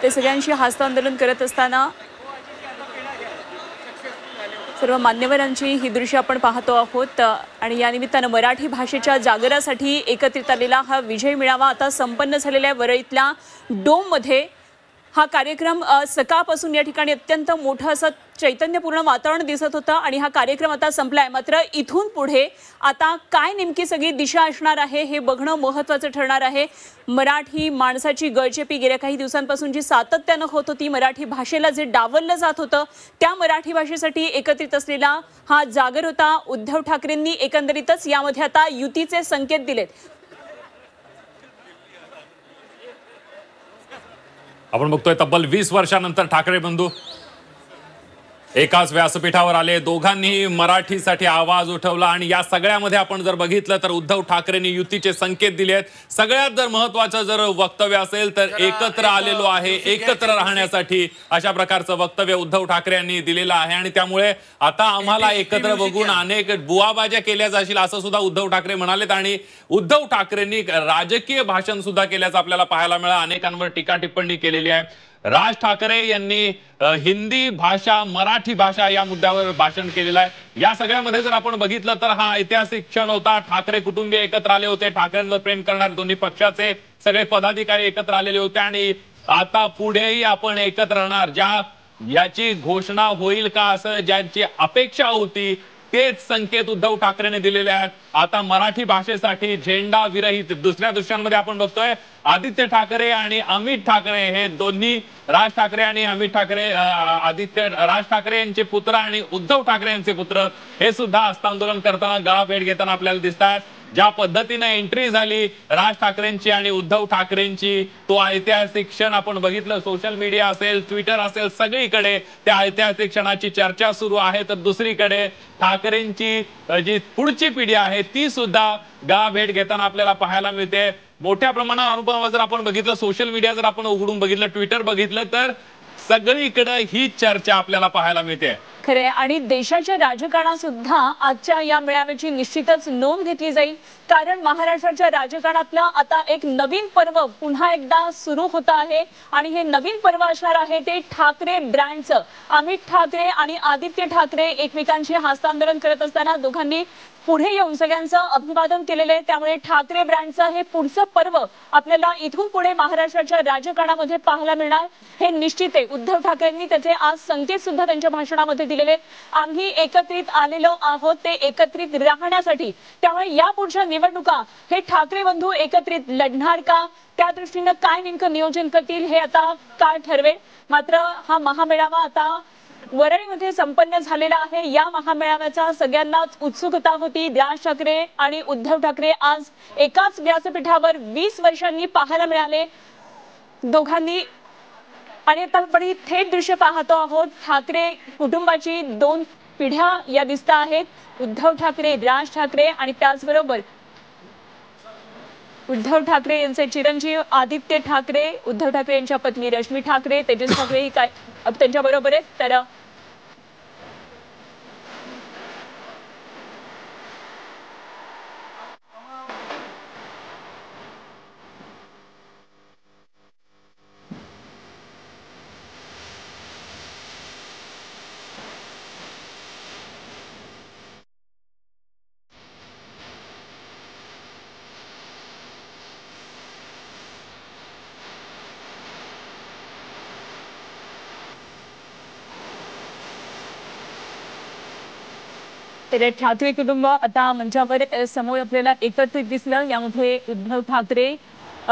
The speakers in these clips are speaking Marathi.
ते सगळ्यांशी हस्तांदोलन करत असताना सर्व मान्यवरांची ही दृश्य आपण पाहतो आहोत। आणि या निमित्तानं मराठी भाषेच्या जागरासाठी एकत्रित आलेला हा विजय मेळावा आता संपन्न झालेल्या वरळीतल्या डोममध्ये हा कार्यक्रम सकाळपासून या ठिकाणी अत्यंत मोठं असं चैतन्यपूर्ण वातावरण दिसत होतं आणि हा कार्यक्रम आता संपलाय। मात्र इथून पुढे आता काय नेमकी सगळी दिशा असणार आहे हे बघणं महत्त्वाचं ठरणार आहे। मराठी माणसाची गळचेपी गेल्या काही दिवसांपासून जी सातत्यानं होत होती, मराठी भाषेला जे डावललं जात होतं, त्या मराठी भाषेसाठी एकत्रित असलेला हा जागर होता। उद्धव ठाकरेंनी एकंदरीतच यामध्ये आता युतीचे संकेत दिलेत। आपण बघतोय तब्बल 20 वर्षानंतर ठाकरे बंधू एकाच व्यासपीठावर आले। दोघांनीही मराठीसाठी आवाज उठवला आणि या सगळ्यामध्ये आपण जर बघितलं तर उद्धव ठाकरेंनी युतीचे संकेत दिले आहेत। सगळ्यात जर महत्त्वाचं जर वक्तव्य असेल तर एकत्र आलेलो आहे, एकत्र राहण्यासाठी अशा प्रकारचं वक्तव्य उद्धव ठाकरे यांनी दिलेलं आहे। आणि त्यामुळे आता आम्हाला एकत्र बघून अनेक बुवाबाज्या केल्या जातील असं सुद्धा उद्धव ठाकरे म्हणालेत। आणि उद्धव ठाकरेंनी राजकीय भाषण सुद्धा केल्याचं आपल्याला पाहायला मिळालं। अनेकांवर टीका टिप्पणी केलेली आहे। राज ठाकरे यांनी हिंदी भाषा, मराठी भाषा या मुद्द्यावर भाषण केलेलं आहे। या सगळ्यामध्ये जर आपण बघितलं तर हा ऐतिहासिक क्षण होता। ठाकरे कुटुंबीय एकत्र आले होते, ठाकरेंवर प्रेम करणारे दोन्ही पक्षाचे सगळे पदाधिकारी एकत्र आलेले होते आणि आता पुढेही आपण एकत्र राहणार, याची घोषणा होईल का असं ज्यांची अपेक्षा होती तेच संकेत उद्धव ठाकरेंनी दिलेले आहेत। आता मराठी भाषेसाठी झेंडा विरहित दुसऱ्या दृश्यांमध्ये आपण बघतोय आदित्य ठाकरे आणि अमित ठाकरे हे दोन्ही, राज ठाकरे आणि अमित ठाकरे, राज ठाकरे यांचे पुत्र आणि उद्धव ठाकरे यांचे पुत्र हे सुद्धा हस्तांदोलन करताना गळा भेट घेताना आपल्याला दिसतात। ज्या पद्धतीने एंट्री झाली राज ठाकरेंची आणि उद्धव ठाकरेंची, तो ऐतिहासिक क्षण आपण बघितलं। सोशल मीडिया असेल, ट्विटर असेल, सगळीकडे त्या ऐतिहासिक क्षणाची चर्चा सुरू आहे। तर दुसरीकडे ठाकरेंची जी पुढची पिढी आहे ती सुद्धा गळा भेट घेताना आपल्याला पाहायला मिळते। मोठ्या प्रमाणात अनुभव जर आपण बघितलं, सोशल मीडिया जर आपण उघडून बघितलं, ट्विटर बघितलं तर सगळीकडे ही चर्चा आपल्याला पाहायला मिळते। खरे आणि देशाच्या राजकारणात सुद्धा आजच्या या मेळाव्याची निश्चितच नोंद घेतली जाईल, कारण महाराष्ट्राच्या राजकारणातलं आता एक नवीन पर्व पुन्हा एकदा सुरू होत आहे आणि हे नवीन पर्व असणार आहे ते ठाकरे ब्रँडचं। अमित ठाकरे आणि आदित्य ठाकरे एकमेकांशी हस्तांदोलन करत असताना दोघांनी पुढे येऊन सगळ्यांचं अभिवादन केलेलं आहे। त्यामुळे ठाकरे ब्रँडचं हे पुढचं पर्व आपल्याला इथून पुढे महाराष्ट्राच्या राजकारणामध्ये पाहायला मिळणार हे निश्चित आहे। उद्धव ठाकरेंनी त्याचे आज संकेत सुद्धा त्यांच्या भाषणामध्ये दिलेले, आम्ही एकत्रित आलेलो आहोत ते एकत्रित राहण्यासाठी। त्यामुळे या पुढच्या निवडणुका हे ठाकरे बंधू एकत्रित लढणार का, त्या दृष्टीने काय नेमकं नियोजन करतील हे आता काळ ठरवेल। मात्र हा महामेळावा आता वरळीमध्ये संपन्न झालेला आहे। या महामेळाव्याचा सगळ्यांनाच उत्सुकता होती। राज ठाकरे आणि उद्धव ठाकरे आज एकाच व्यासपीठावर 20 वर्षांनी पाहायला मिळाले दोघांनी। आणि आता आपण थेट दृश्य पाहतो आहोत, ठाकरे कुटुंबाची 2 पिढ्या या दिसत आहेत, उद्धव ठाकरे, राज ठाकरे आणि त्याचबरोबर उद्धव ठाकरे यांचे चिरंजीव आदित्य ठाकरे, उद्धव ठाकरे यांच्या पत्नी रश्मी ठाकरे, तेजस ठाकरे ही काय त्यांच्या बरोबर आहेत। तर ठाकरे कुटुंब आता मंचावर समोर आपल्याला एकत्रित दिसलं। यामध्ये उद्धव ठाकरे,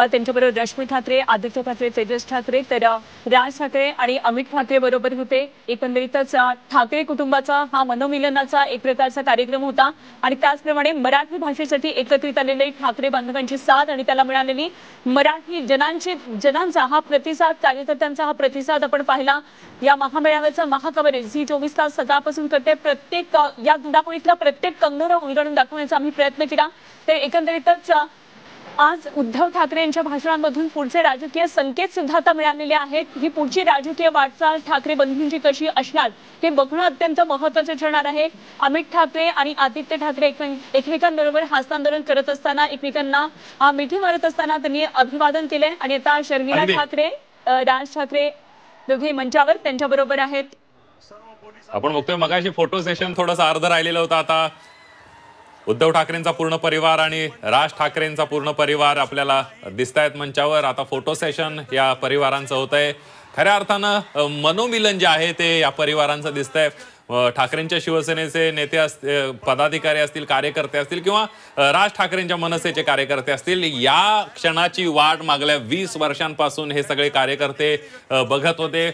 त्यांच्याबरोबर रश्मी ठाकरे, आदित्य ठाकरे, तेजस ठाकरे, तर राज ठाकरे आणि अमित ठाकरे बरोबर होते। एकंदरीतच ठाकरे कुटुंबाचा हा मनोमिलनाचा एक प्रकारचा कार्यक्रम होता आणि त्याचप्रमाणे मराठी भाषेसाठी एकत्रित आलेले ठाकरे बांधवांची साथ आणि त्याला मिळालेली मराठी जनांचा हा प्रतिसाद, कार्यकर्त्यांचा हा प्रतिसाद आपण पाहिला। या महामेळाव्याचा महाकव्हरेज झी 24 तास सकाळपासून करते। प्रत्येक या घडामोडीतला प्रत्येक कंगोरा उलगडून दाखवण्याचा आम्ही प्रयत्न केला। ते एकंदरीतच आज उद्धव ठाकरे यांच्या भाषणांमधून पुढचे राजकीय संकेत सुद्धा आता मिळालेले आहेत। ही पुढची राजकीय वाटचाल ठाकरे बंधूंची कशी असणार हे बघणं अत्यंत महत्त्वाचे ठरणार आहे। अमित ठाकरे आणि आदित्य ठाकरे एकमेकांबरोबर हस्तांदोलन करत असताना, एकमेकांना मिठी मारत असताना त्यांनी अभिवादन केले आणि आता शर्मिला ठाकरे राज ठाकरे दोघे मंचावर त्यांच्याबरोबर आहेत. आपण बघतोय मगाशी फोटो सेशन थोडंसं अर्ध राहिलेलं होतं. आता उद्धव ठाकरेंचा पूर्ण परिवार आणि राज ठाकरेंचा पूर्ण परिवार आपल्याला दिसतायत मंचावर. आता फोटो सेशन या परिवारांचं होतंय. खऱ्या अर्थानं मनोमिलन जे आहे ते या परिवारांचं दिसतंय. ठाकरेंच्या शिवसेनेचे नेते पदाधिकारी असतील, कार्यकर्ते असतील किंवा राज ठाकरेंच्या मनसेचे कार्यकर्ते असतील, या क्षणाची वाट मागल्या 20 वर्षांपासून हे सगळे कार्यकर्ते बघत होते.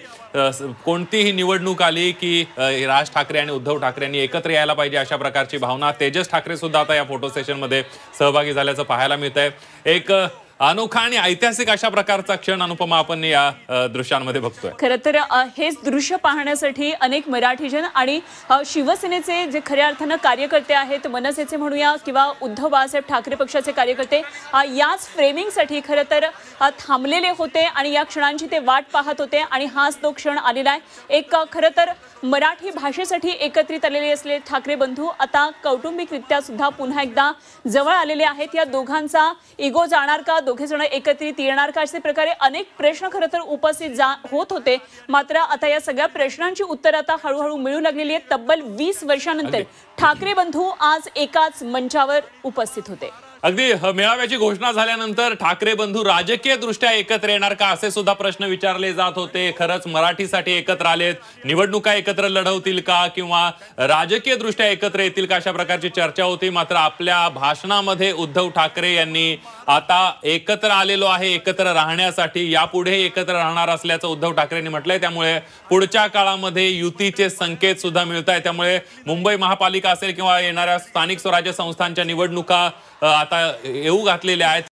कोणतीही निवडणूक आली की राज ठाकरे आणि उद्धव ठाकरेंनी एकत्र यायला पाहिजे अशा प्रकारची भावना. तेजस ठाकरे सुद्धा आता या फोटो सेशन मध्ये सहभागी झाल्याचं पाहायला मिळतंय. एक अनोखा आणि ऐतिहासिक अशा प्रकारचा क्षण अनुपमा आपण या दृश्यांमध्ये बघतोय. खरं तर हेच दृश्य पाहण्यासाठी अनेक मराठीजन आणि शिवसेनेचे जे खऱ्या अर्थानं कार्यकर्ते आहेत, मनसेचे म्हणूया किंवा उद्धव बाळासाहेब ठाकरे पक्षाचे कार्यकर्ते याच फ्रेमिंगसाठी खरं तर थांबलेले होते आणि या क्षणांची ते वाट पाहत होते आणि हाच तो क्षण आलेला आहे. एक खरं तर मराठी भाषेसाठी एकत्रित आलेले असले ठाकरे बंधू आता कौटुंबिकरित्या सुद्धा पुन्हा एकदा जवळ आलेले आहेत. या दोघांचा इगो जाणार का, दोघे जण एकत्रित येणार का, अशा प्रकारे अनेक प्रश्न खरं तर उपस्थित होत होते. मात्र आता या सगळ्या प्रश्नांची उत्तरं आता हळूहळू मिळू लागलेली आहेत. तब्बल 20 वर्षांनंतर ठाकरे बंधू आज एकाच मंचावर उपस्थित होते. अगदी मेळाव्याची घोषणा झाल्यानंतर ठाकरे बंधू राजकीय दृष्ट्या एकत्र येणार का असे सुद्धा प्रश्न विचारले जात होते. खरंच मराठीसाठी एकत्र आलेत, निवडणुका एकत्र लढवतील का किंवा राजकीय दृष्ट्या एकत्र येतील का अशा प्रकारची चर्चा होती. मात्र आपल्या भाषणामध्ये उद्धव ठाकरे यांनी आता एकत्र आलेलो आहे एकत्र राहण्यासाठी, यापुढे एकत्र राहणार असल्याचं उद्धव ठाकरेंनी म्हटलंय. त्यामुळे पुढच्या काळामध्ये युतीचे संकेत सुद्धा मिळत आहेत. त्यामुळे मुंबई महापालिका असेल किंवा येणाऱ्या स्थानिक स्वराज्य संस्थांच्या निवडणुका आता येऊ घातलेल्या आहेत.